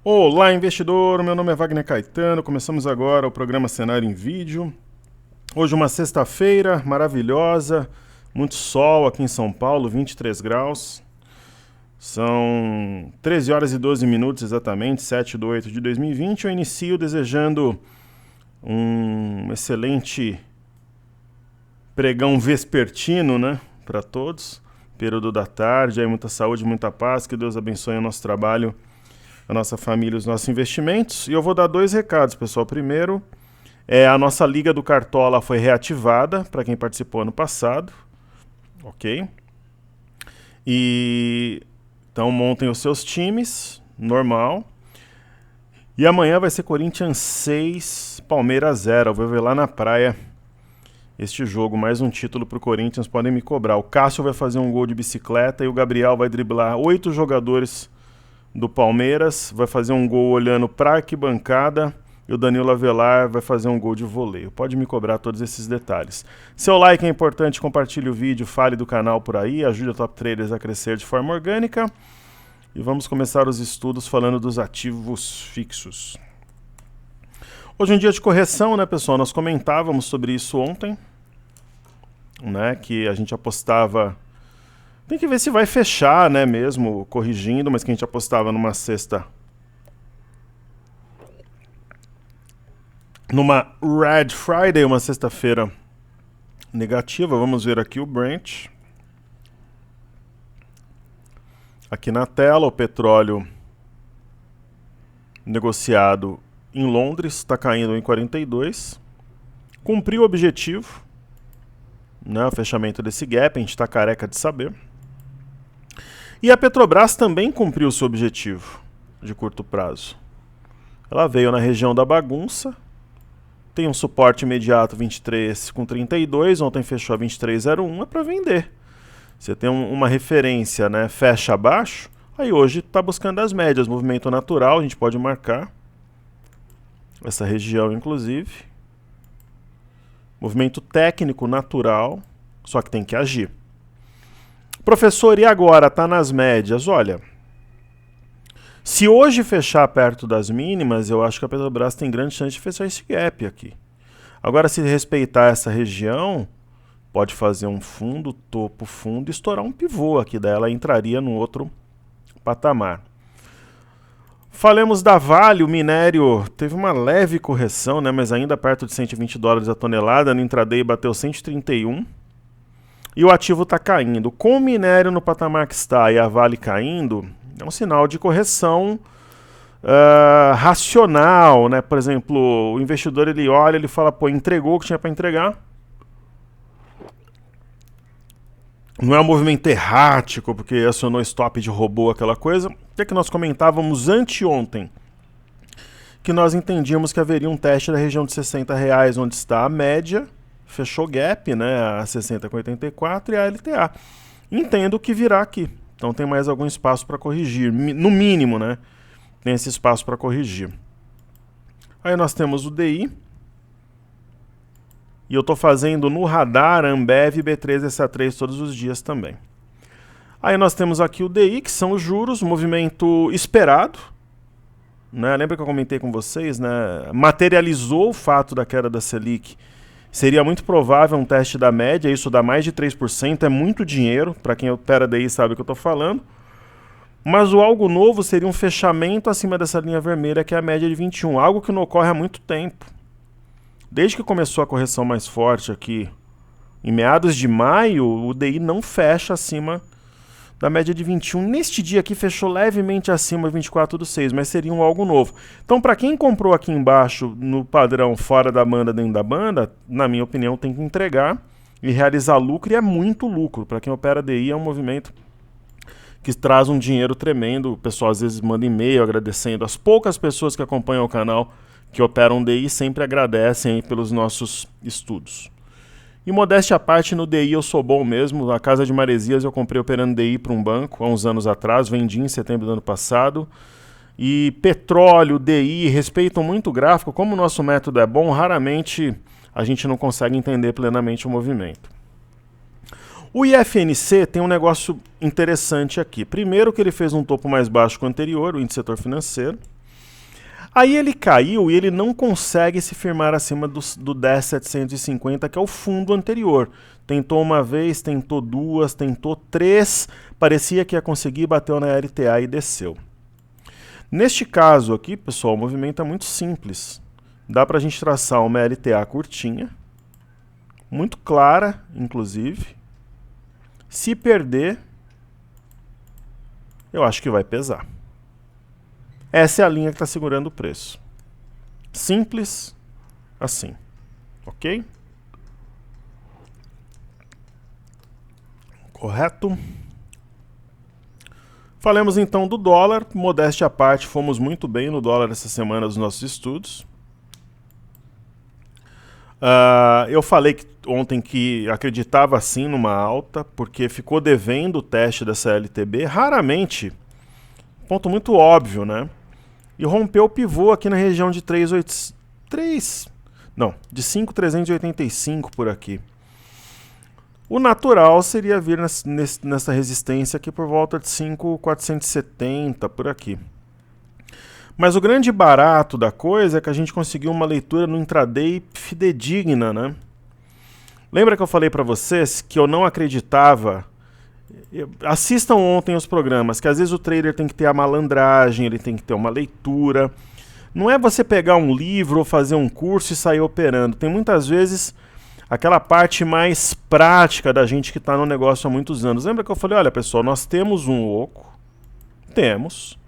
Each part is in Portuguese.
Olá, investidor! Meu nome é Wagner Caetano. Começamos agora o programa Cenário em Vídeo. Hoje uma sexta-feira maravilhosa, muito sol aqui em São Paulo, 23 graus. São 13 horas e 12 minutos exatamente, 7/8 de 2020. Eu inicio desejando um excelente pregão vespertino, né, para todos. Período da tarde, aí muita saúde, muita paz, que Deus abençoe o nosso trabalho, a nossa família, os nossos investimentos. E eu vou dar dois recados, pessoal. Primeiro, a nossa Liga do Cartola foi reativada para quem participou ano passado, ok? E então montem os seus times, normal. E amanhã vai ser Corinthians 6, Palmeiras 0. Eu vou ver lá na praia este jogo, mais um título pro Corinthians, podem me cobrar. O Cássio vai fazer um gol de bicicleta e o Gabriel vai driblar 8 jogadores do Palmeiras, vai fazer um gol olhando pra arquibancada e o Danilo Avelar vai fazer um gol de voleio. Pode me cobrar todos esses detalhes. Seu like é importante, compartilhe o vídeo, fale do canal por aí, ajude a Top Traders a crescer de forma orgânica. E vamos começar os estudos falando dos ativos fixos. Hoje é um dia de correção, né, pessoal? Nós comentávamos sobre isso ontem, né, que a gente apostava... Tem que ver se vai fechar, né, mesmo, corrigindo, mas que a gente apostava numa sexta... Numa Red Friday, uma sexta-feira negativa. Vamos ver aqui o Brent. Aqui na tela, o petróleo negociado em Londres, está caindo em 42. Cumpriu o objetivo, né, o fechamento desse gap, a gente está careca de saber. E a Petrobras também cumpriu o seu objetivo de curto prazo. Ela veio na região da bagunça, tem um suporte imediato 23,32, ontem fechou a 23,01, é para vender. Você tem uma referência, né, fecha abaixo, aí hoje está buscando as médias, movimento natural, a gente pode marcar essa região inclusive. Movimento técnico natural, só que tem que agir. Professor, e agora? Está nas médias. Olha, se hoje fechar perto das mínimas, eu acho que a Petrobras tem grande chance de fechar esse gap aqui. Agora, se respeitar essa região, pode fazer um fundo, topo, fundo e estourar um pivô aqui. Daí ela entraria no outro patamar. Falemos da Vale, o minério teve uma leve correção, né, mas ainda perto de $120 a tonelada, no intraday bateu 131 e o ativo está caindo. Com o minério no patamar que está e a Vale caindo, é um sinal de correção racional, né? Por exemplo, o investidor ele olha, ele fala, pô, entregou o que tinha para entregar. Não é um movimento errático, porque acionou stop de robô, aquela coisa. O que é que nós comentávamos anteontem? Que nós entendíamos que haveria um teste da região de R$60, onde está a média, fechou gap, né, a 60,84 e a LTA. Entendo que virá aqui. Então tem mais algum espaço para corrigir. No mínimo, né, tem esse espaço para corrigir. Aí nós temos o DI. E eu estou fazendo no radar Ambev, B3, SA3 todos os dias também. Aí nós temos aqui o DI, que são os juros, movimento esperado. Né? Lembra que eu comentei com vocês? Né? Materializou o fato da queda da Selic. Seria muito provável um teste da média, isso dá mais de 3%, é muito dinheiro. Para quem opera DI sabe o que eu estou falando. Mas o algo novo seria um fechamento acima dessa linha vermelha, que é a média de 21, algo que não ocorre há muito tempo. Desde que começou a correção mais forte aqui, em meados de maio, o DI não fecha acima da média de 21. Neste dia aqui fechou levemente acima de 24/6, mas seria um algo novo. Então, para quem comprou aqui embaixo no padrão fora da banda, dentro da banda, na minha opinião, tem que entregar e realizar lucro, e é muito lucro. Para quem opera DI, é um movimento que traz um dinheiro tremendo. O pessoal às vezes manda e-mail agradecendo. As poucas pessoas que acompanham o canal que operam DI sempre agradecem pelos nossos estudos. E modéstia à parte, no DI eu sou bom mesmo. A Casa de Maresias eu comprei operando DI para um banco há uns anos atrás, vendi em setembro do ano passado. E petróleo, DI, respeitam muito o gráfico. Como o nosso método é bom, raramente a gente não consegue entender plenamente o movimento. O IFNC tem um negócio interessante aqui. Primeiro que ele fez um topo mais baixo que o anterior, o índice setor financeiro. Aí ele caiu e ele não consegue se firmar acima do 10.750, que é o fundo anterior. Tentou uma vez, tentou duas, tentou três, parecia que ia conseguir, bateu na LTA e desceu. Neste caso aqui, pessoal, o movimento é muito simples. Dá para a gente traçar uma LTA curtinha, muito clara, inclusive. Se perder, eu acho que vai pesar. Essa é a linha que está segurando o preço. Simples assim. Ok? Correto? Falemos então do dólar. Modéstia à parte, fomos muito bem no dólar essa semana dos nossos estudos. Eu falei ontem que acreditava sim numa alta, porque ficou devendo o teste dessa LTB. Raramente, ponto muito óbvio, né? E rompeu o pivô aqui na região de 5.385 por aqui. O natural seria vir nessa resistência aqui por volta de 5.470 por aqui. Mas o grande barato da coisa é que a gente conseguiu uma leitura no intraday fidedigna, né? Lembra que eu falei para vocês que eu não acreditava? Assistam ontem os programas, que às vezes o trader tem que ter a malandragem, ele tem que ter uma leitura. Não é você pegar um livro ou fazer um curso e sair operando. Tem muitas vezes aquela parte mais prática da gente que está no negócio há muitos anos. Lembra que eu falei, olha pessoal, nós temos um oco, temos,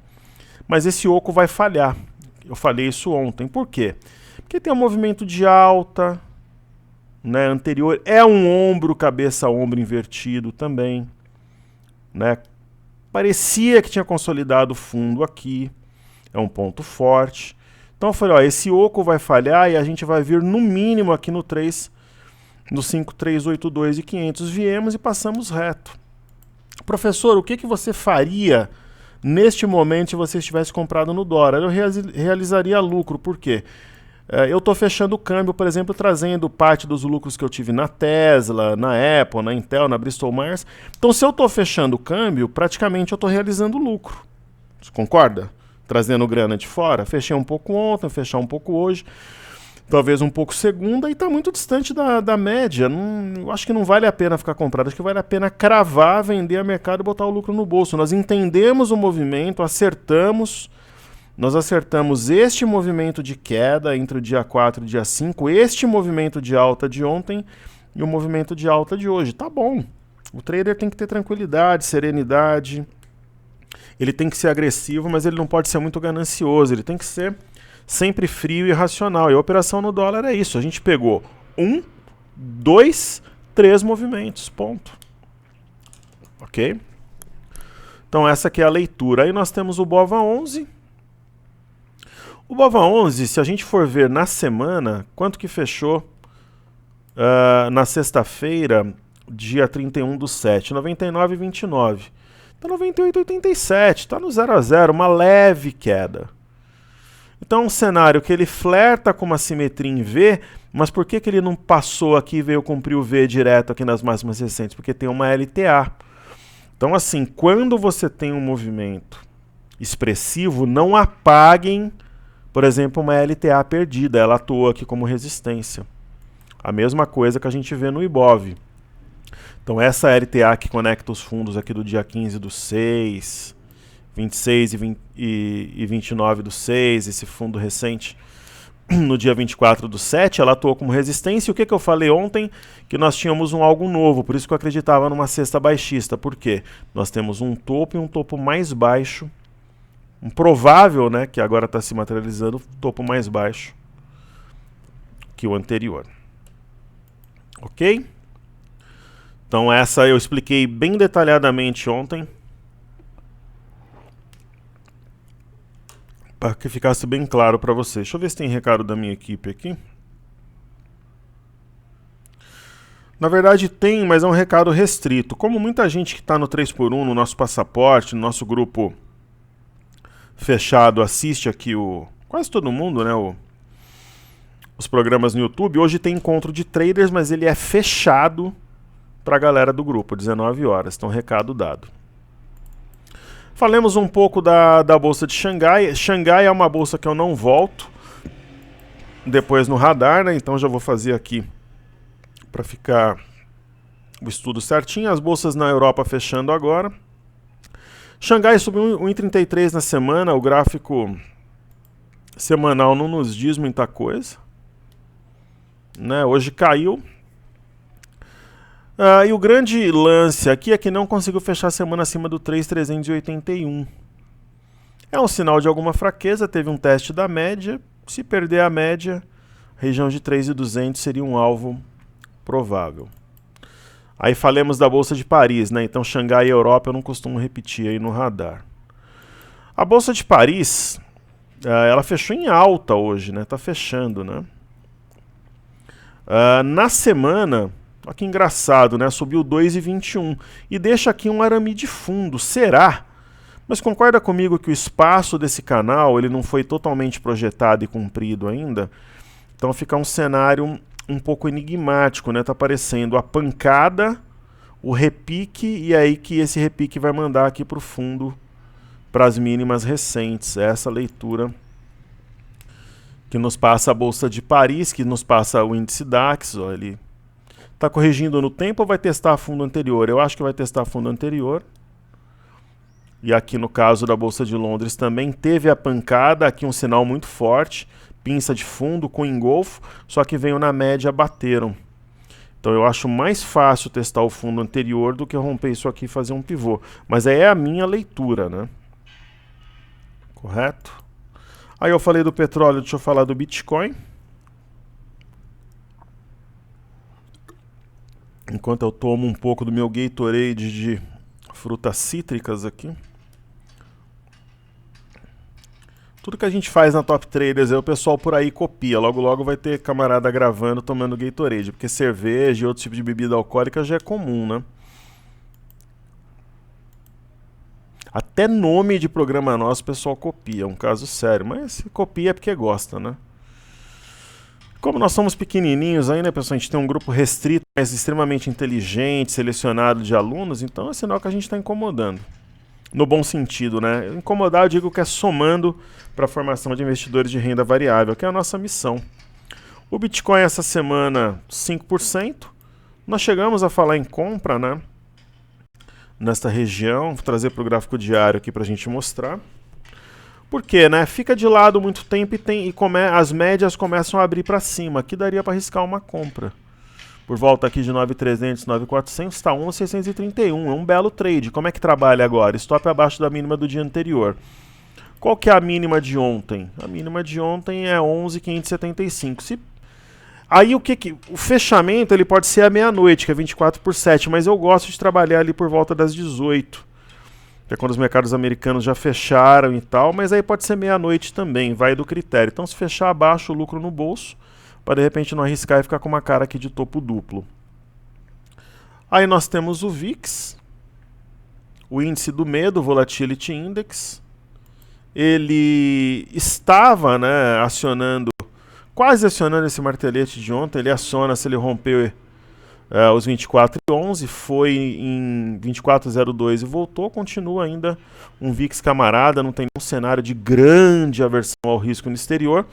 mas esse oco vai falhar. Eu falei isso ontem. Por quê? Porque tem um movimento de alta, né, anterior, é um ombro, cabeça-ombro invertido também. Né? Parecia que tinha consolidado o fundo aqui, é um ponto forte. Então eu falei, ó, esse oco vai falhar e a gente vai vir no mínimo aqui no 5.382 e 500. Viemos e passamos reto. Professor, o que você faria neste momento se você estivesse comprado no dólar? Eu realizaria lucro, por quê? Eu estou fechando o câmbio, por exemplo, trazendo parte dos lucros que eu tive na Tesla, na Apple, na Intel, na Bristol Myers. Então, se eu estou fechando o câmbio, praticamente eu estou realizando lucro. Você concorda? Trazendo grana de fora. Fechei um pouco ontem, fechar um pouco hoje. Talvez um pouco segunda e está muito distante da média. Eu acho que não vale a pena ficar comprado. Acho que vale a pena cravar, vender a mercado e botar o lucro no bolso. Nós entendemos o movimento, acertamos. Nós acertamos este movimento de queda entre o dia 4 e o dia 5, este movimento de alta de ontem e o movimento de alta de hoje. Tá bom. O trader tem que ter tranquilidade, serenidade. Ele tem que ser agressivo, mas ele não pode ser muito ganancioso. Ele tem que ser sempre frio e racional. E a operação no dólar é isso. A gente pegou 1, 2, 3 movimentos. Ponto. Ok? Então essa aqui é a leitura. Aí nós temos o BOVA11. O BOVA11, se a gente for ver na semana, quanto que fechou na sexta-feira, dia 31/7? 99,29. Está 98,87, está no 0 a 0, uma leve queda. Então é um cenário que ele flerta com uma simetria em V, mas por que ele não passou aqui e veio cumprir o V direto aqui nas máximas recentes? Porque tem uma LTA. Então assim, quando você tem um movimento expressivo, não apaguem, por exemplo, uma LTA perdida, ela atuou aqui como resistência. A mesma coisa que a gente vê no IBOV. Então essa LTA que conecta os fundos aqui do dia 15/6, 26 e 29/6, esse fundo recente no dia 24/7, ela atuou como resistência. E o que eu falei ontem? Que nós tínhamos algo novo, por isso que eu acreditava numa cesta baixista. Por quê? Nós temos um topo e um topo mais baixo, um provável, né, que agora está se materializando, topo mais baixo que o anterior. Ok? Então essa eu expliquei bem detalhadamente ontem, para que ficasse bem claro para vocês. Deixa eu ver se tem recado da minha equipe aqui. Na verdade tem, mas é um recado restrito. Como muita gente que está no 3x1, no nosso passaporte, no nosso grupo fechado, assiste aqui quase todo mundo, né, os programas no YouTube. Hoje tem encontro de traders, mas ele é fechado para a galera do grupo, 19 horas. Então, recado dado. Falemos um pouco da bolsa de Xangai. Xangai é uma bolsa que eu não volto depois no radar, né? Então já vou fazer aqui para ficar o estudo certinho. As bolsas na Europa fechando agora. Xangai subiu 1,33 na semana. O gráfico semanal não nos diz muita coisa, né? Hoje caiu. E o grande lance aqui é que não conseguiu fechar a semana acima do 3,381. É um sinal de alguma fraqueza, teve um teste da média. Se perder a média, região de 3,200 seria um alvo provável. Aí falemos da Bolsa de Paris, né? Então Xangai e Europa eu não costumo repetir aí no radar. A Bolsa de Paris, ela fechou em alta hoje, né? Tá fechando, né? Na semana... Olha que engraçado, né? Subiu 2,21 e deixa aqui um arame de fundo. Será? Mas concorda comigo que o espaço desse canal ele não foi totalmente projetado e cumprido ainda? Então fica um cenário um pouco enigmático, né? Tá aparecendo a pancada, o repique e aí que esse repique vai mandar aqui para o fundo para as mínimas recentes. Essa leitura que nos passa a Bolsa de Paris, que nos passa o índice DAX, ó, ele está corrigindo no tempo ou vai testar fundo anterior? Eu acho que vai testar fundo anterior. E aqui no caso da Bolsa de Londres também teve a pancada, aqui um sinal muito forte, pinça de fundo com engolfo, só que veio na média, bateram. Então eu acho mais fácil testar o fundo anterior do que romper isso aqui e fazer um pivô. Mas aí é a minha leitura, né? Correto? Aí eu falei do petróleo, deixa eu falar do Bitcoin. Enquanto eu tomo um pouco do meu Gatorade de frutas cítricas aqui. Tudo que a gente faz na Top Traders, o pessoal por aí copia. Logo logo vai ter camarada gravando tomando Gatorade, porque cerveja e outro tipo de bebida alcoólica já é comum, né? Até nome de programa nosso o pessoal copia, é um caso sério. Mas se copia é porque gosta, né? Como nós somos pequenininhos aí, né, pessoal? A gente tem um grupo restrito, mas extremamente inteligente, selecionado de alunos, então é sinal que a gente está incomodando. No bom sentido, né? Incomodar, eu digo que é somando para a formação de investidores de renda variável, que é a nossa missão. O Bitcoin essa semana, 5%. Nós chegamos a falar em compra, né? Nesta região, vou trazer para o gráfico diário aqui para a gente mostrar. Por quê, né? Fica de lado muito tempo e as médias começam a abrir para cima. Aqui daria para arriscar uma compra. Por volta aqui de 9.300, 9.400, está 1.631. É um belo trade. Como é que trabalha agora? Stop abaixo da mínima do dia anterior. Qual que é a mínima de ontem? A mínima de ontem é 11.575. Aí o fechamento ele pode ser à meia-noite, que é 24/7, mas eu gosto de trabalhar ali por volta das 18. Que é quando os mercados americanos já fecharam e tal, mas aí pode ser meia-noite também, vai do critério. Então se fechar abaixo, o lucro no bolso, para de repente não arriscar e ficar com uma cara aqui de topo duplo. Aí nós temos o VIX, o índice do medo, Volatility Index. Ele estava, né, quase acionando esse martelete de ontem, ele aciona se ele romper os 24,11, foi em 24,02 e voltou, continua ainda um VIX camarada, não tem nenhum cenário de grande aversão ao risco no exterior.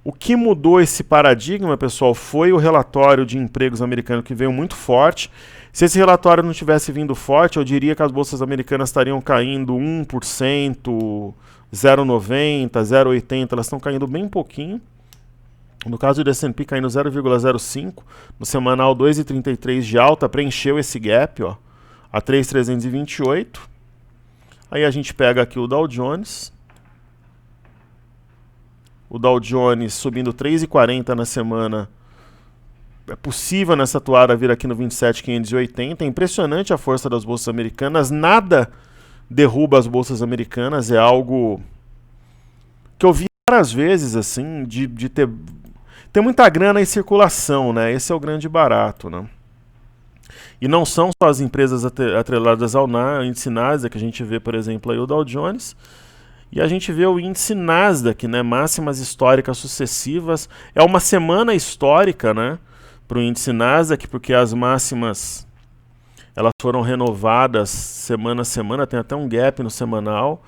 O que mudou esse paradigma, pessoal, foi o relatório de empregos americano que veio muito forte. Se esse relatório não tivesse vindo forte, eu diria que as bolsas americanas estariam caindo 1%, 0,90, 0,80, elas estão caindo bem pouquinho. No caso do S&P caindo 0,05, no semanal 2,33 de alta, preencheu esse gap, ó, a 3.328. Aí a gente pega aqui o Dow Jones. O Dow Jones subindo 3,40 na semana. É possível nessa toada vir aqui no 27.580. É impressionante a força das bolsas americanas. Nada derruba as bolsas americanas. É algo que eu vi várias vezes, assim, de ter... Tem muita grana em circulação, né? Esse é o grande barato, né? E não são só as empresas atreladas ao índice Nasdaq, que a gente vê, por exemplo, aí o Dow Jones, e a gente vê o índice Nasdaq, né? Máximas históricas sucessivas. É uma semana histórica, né? Para o índice Nasdaq, porque as máximas Elas foram renovadas semana a semana, tem até um gap no semanal.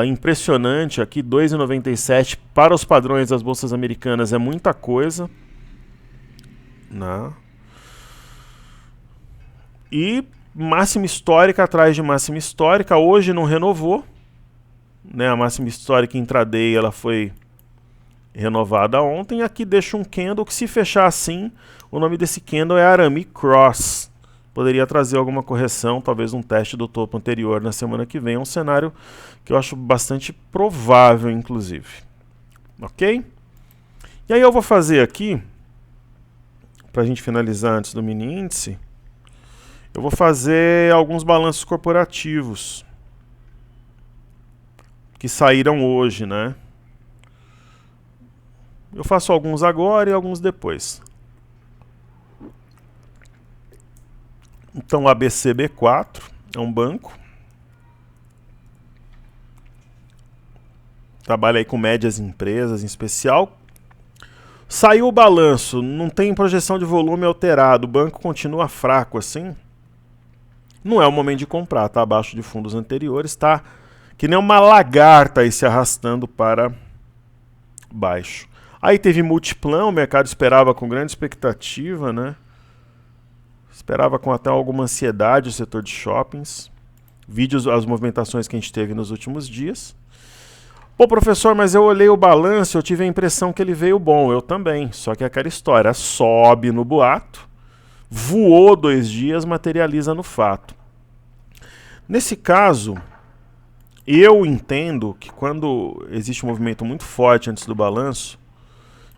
Impressionante aqui, 2,97 para os padrões das bolsas americanas é muita coisa, né? E máxima histórica atrás de máxima histórica, hoje não renovou, né? A máxima histórica intraday ela foi renovada ontem. Aqui deixa um candle que, se fechar assim, o nome desse candle é Arame Cross. Poderia trazer alguma correção, talvez um teste do topo anterior na semana que vem. É um cenário que eu acho bastante provável, inclusive. Ok? E aí eu vou fazer aqui, para a gente finalizar antes do mini índice, eu vou fazer alguns balanços corporativos que saíram hoje, né? Eu faço alguns agora e alguns depois. Então, ABCB4 é um banco. Trabalha aí com médias empresas em especial. Saiu o balanço, não tem projeção de volume alterado, o banco continua fraco assim. Não é o momento de comprar, está abaixo de fundos anteriores, está que nem uma lagarta aí se arrastando para baixo. Aí teve Multiplan, o mercado esperava com grande expectativa, né? Esperava com até alguma ansiedade o setor de shoppings. Vídeos, as movimentações que a gente teve nos últimos dias. Pô, professor, mas eu olhei o balanço e eu tive a impressão que ele veio bom. Eu também, só que é aquela história, sobe no boato, voou 2 dias, materializa no fato. Nesse caso, eu entendo que quando existe um movimento muito forte antes do balanço,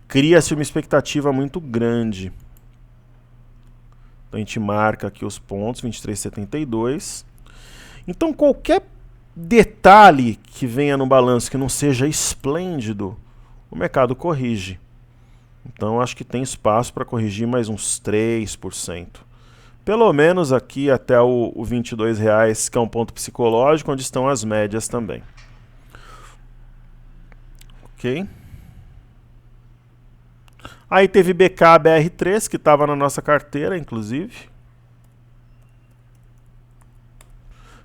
cria-se uma expectativa muito grande. Então a gente marca aqui os pontos, 23,72. Então qualquer detalhe que venha no balanço que não seja esplêndido, o mercado corrige. Então acho que tem espaço para corrigir mais uns 3%. Pelo menos aqui até o R$22, que é um ponto psicológico, onde estão as médias também. Ok? Aí teve BKBR3, que estava na nossa carteira, inclusive.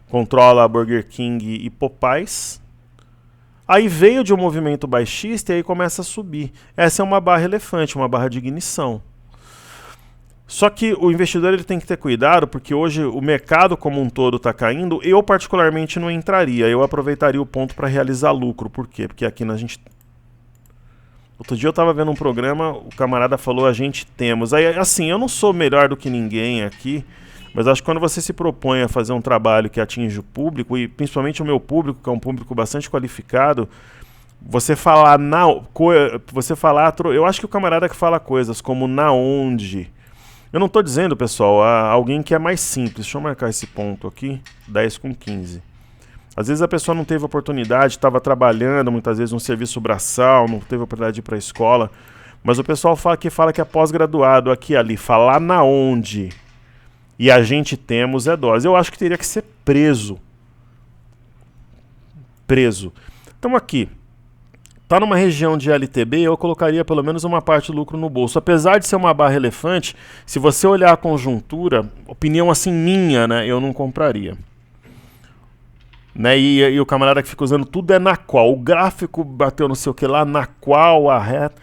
Controla a Burger King e Popeyes. Aí veio de um movimento baixista e aí começa a subir. Essa é uma barra elefante, uma barra de ignição. Só que o investidor ele tem que ter cuidado, porque hoje o mercado como um todo está caindo. Eu particularmente não entraria, eu aproveitaria o ponto para realizar lucro. Por quê? Porque aqui a gente... Outro dia eu estava vendo um programa, o camarada falou, a gente temos. Aí, assim, eu não sou melhor do que ninguém aqui, mas acho que quando você se propõe a fazer um trabalho que atinge o público, e principalmente o meu público, que é um público bastante qualificado, você falar eu acho que o camarada que fala coisas como na onde. Eu não estou dizendo, pessoal, alguém que é mais simples. Deixa eu marcar esse ponto aqui, 10:15. Às vezes a pessoa não teve oportunidade, estava trabalhando, muitas vezes um serviço braçal, não teve oportunidade de ir para a escola. Mas o pessoal fala que é pós-graduado aqui e ali. Falar na onde e a gente temos é dose. Eu acho que teria que ser preso. Então aqui, está numa região de LTB, eu colocaria pelo menos uma parte do lucro no bolso. Apesar de ser uma barra elefante, se você olhar a conjuntura, opinião assim minha, né, eu não compraria. Né, e o camarada que fica usando tudo é na qual. O gráfico bateu não sei o que lá, na qual, a reta.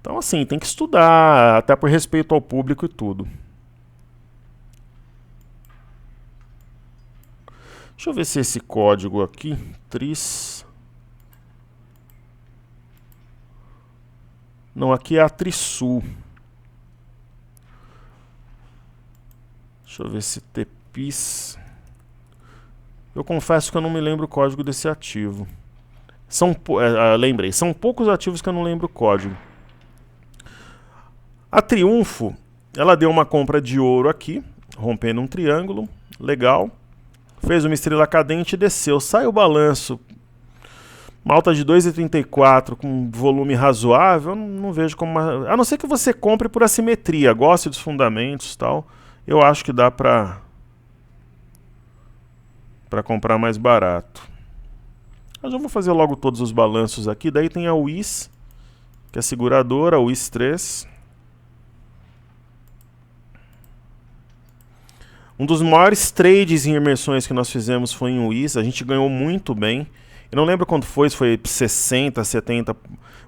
Então assim, tem que estudar, até por respeito ao público e tudo. Deixa eu ver se esse código aqui, TRIS... Não, aqui é a Trisul. Deixa eu ver se TPIS... Eu confesso que eu não me lembro o código desse ativo. Lembrei, são poucos ativos que eu não lembro o código. A Triunfo, ela deu uma compra de ouro aqui, rompendo um triângulo, legal. Fez uma estrela cadente e desceu. Sai o balanço. Uma alta de 2,34 com volume razoável, eu não vejo como a não ser que você compre por assimetria, goste dos fundamentos e tal, eu acho que dá para comprar mais barato. Mas eu vou fazer logo todos os balanços aqui. Daí tem a UIS, que é a seguradora, a UIS 3. Um dos maiores trades em imersões que nós fizemos foi em WIS, a gente ganhou muito bem. Eu não lembro quanto foi, se foi 60, 70,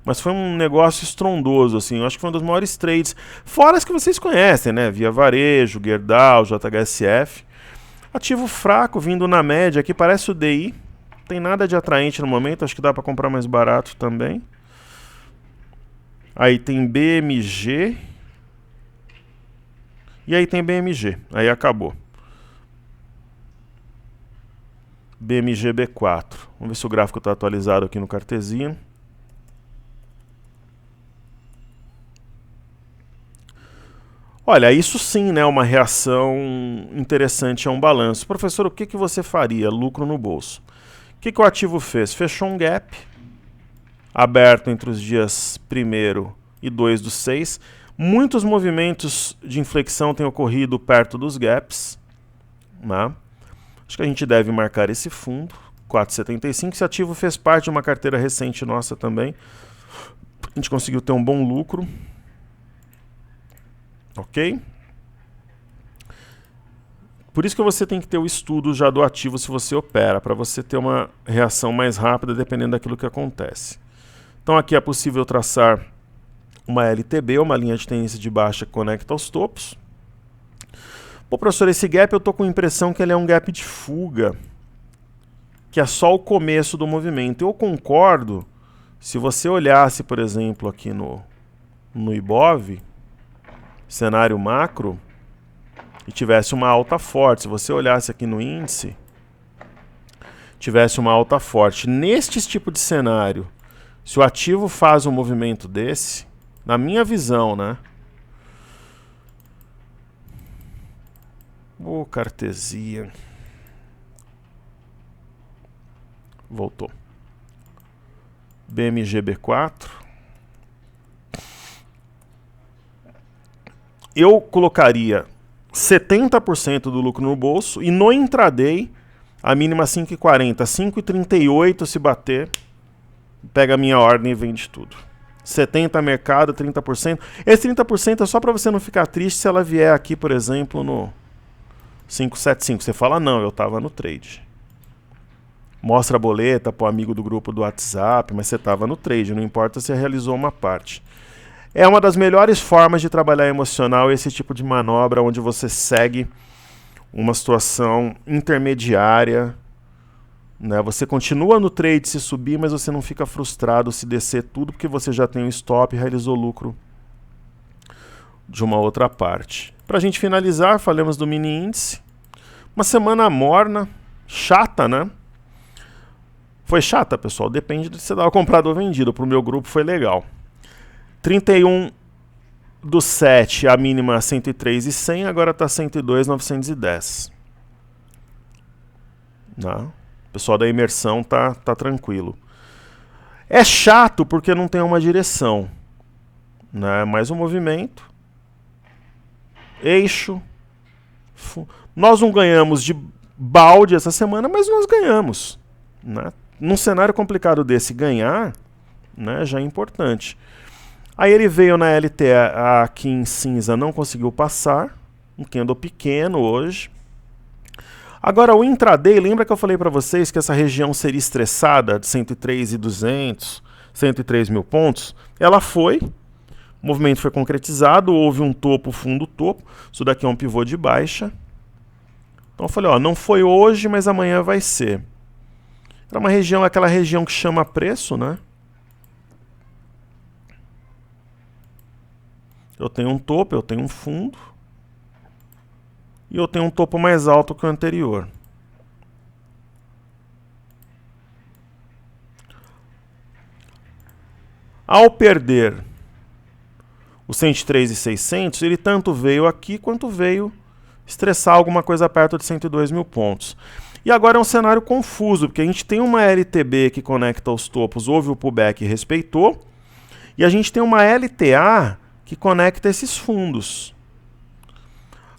mas foi um negócio estrondoso, assim. Eu acho que foi um dos maiores trades, fora as que vocês conhecem, né? Via Varejo, Gerdau, JHSF. Ativo fraco, vindo na média, aqui parece o DI. Não tem nada de atraente no momento, acho que dá para comprar mais barato também. Aí tem BMG. E aí tem BMG, aí acabou. BMG B4. Vamos ver se o gráfico está atualizado aqui no Cartesiano. Olha, isso sim, né, uma reação interessante a um balanço. Professor, o que, que você faria? Lucro no bolso. O que, que o ativo fez? Fechou um gap, aberto entre os dias 1º e 2/6. Muitos movimentos de inflexão têm ocorrido perto dos gaps, né? Acho que a gente deve marcar esse fundo, 4,75. Esse ativo fez parte de uma carteira recente nossa também. A gente conseguiu ter um bom lucro. Ok? Por isso que você tem que ter o estudo já do ativo se você opera, para você ter uma reação mais rápida dependendo daquilo que acontece. Então aqui é possível traçar uma LTB, uma linha de tendência de baixa que conecta aos topos. Pô, professor, esse gap eu tô com a impressão que ele é um gap de fuga, que é só o começo do movimento. Eu concordo se você olhasse, por exemplo, aqui no Ibov, cenário macro, e tivesse uma alta forte. Se você olhasse aqui no índice, tivesse uma alta forte. Neste tipo de cenário, se o ativo faz um movimento desse, na minha visão, né? Ô, Cartesiano. Voltou. BMG B4. Eu colocaria 70% do lucro no bolso e no intraday, a mínima 5,40, 5,38 se bater, pega a minha ordem e vende tudo. 70% mercado, 30%. Esse 30% é só para você não ficar triste se ela vier aqui, por exemplo, no 575. Você fala, não, eu estava no trade. Mostra a boleta para o amigo do grupo do WhatsApp, mas você estava no trade, não importa se realizou uma parte. É uma das melhores formas de trabalhar emocional esse tipo de manobra, onde você segue uma situação intermediária, né? Você continua no trade se subir, mas você não fica frustrado se descer tudo, porque você já tem um stop e realizou lucro de uma outra parte. Para a gente finalizar, falamos do mini índice. Uma semana morna, chata, né? Foi chata, pessoal? Depende de se você estava comprado ou vendido. Para o meu grupo foi legal. 31/7, a mínima 103,100, agora está 102,910. Não. O pessoal da imersão tá tranquilo. É chato porque não tem uma direção, né? Mais um movimento. Eixo. Nós não ganhamos de balde essa semana, mas nós ganhamos, né? Num cenário complicado desse, ganhar, né, já é importante. Aí ele veio na LTA aqui em cinza, não conseguiu passar. Um candle pequeno hoje. Agora o intraday, lembra que eu falei para vocês que essa região seria estressada de 103.200, 103 mil pontos? Ela foi. O movimento foi concretizado, houve um topo, fundo, topo. Isso daqui é um pivô de baixa. Então eu falei, ó, não foi hoje, mas amanhã vai ser. Era uma região, aquela região que chama preço, né? Eu tenho um topo, eu tenho um fundo. E eu tenho um topo mais alto que o anterior. Ao perder o 103.600, ele tanto veio aqui quanto veio estressar alguma coisa perto de 102 mil pontos. E agora é um cenário confuso, porque a gente tem uma LTB que conecta os topos, houve o pullback e respeitou, e a gente tem uma LTA que conecta esses fundos.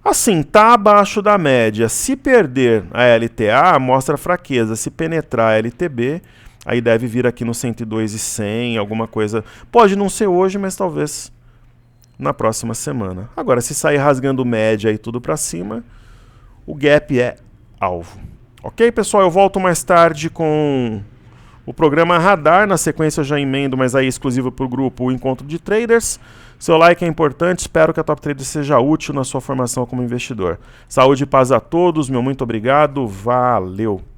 Assim, tá abaixo da média. Se perder a LTA, mostra fraqueza. Se penetrar a LTB, aí deve vir aqui no 102,100, alguma coisa. Pode não ser hoje, mas talvez na próxima semana. Agora, se sair rasgando média e tudo para cima, o gap é alvo. Ok, pessoal? Eu volto mais tarde com o programa Radar. Na sequência eu já emendo, mas aí exclusivo para o grupo, o Encontro de Traders. Seu like é importante, espero que a Top Trader seja útil na sua formação como investidor. Saúde e paz a todos, meu muito obrigado, valeu!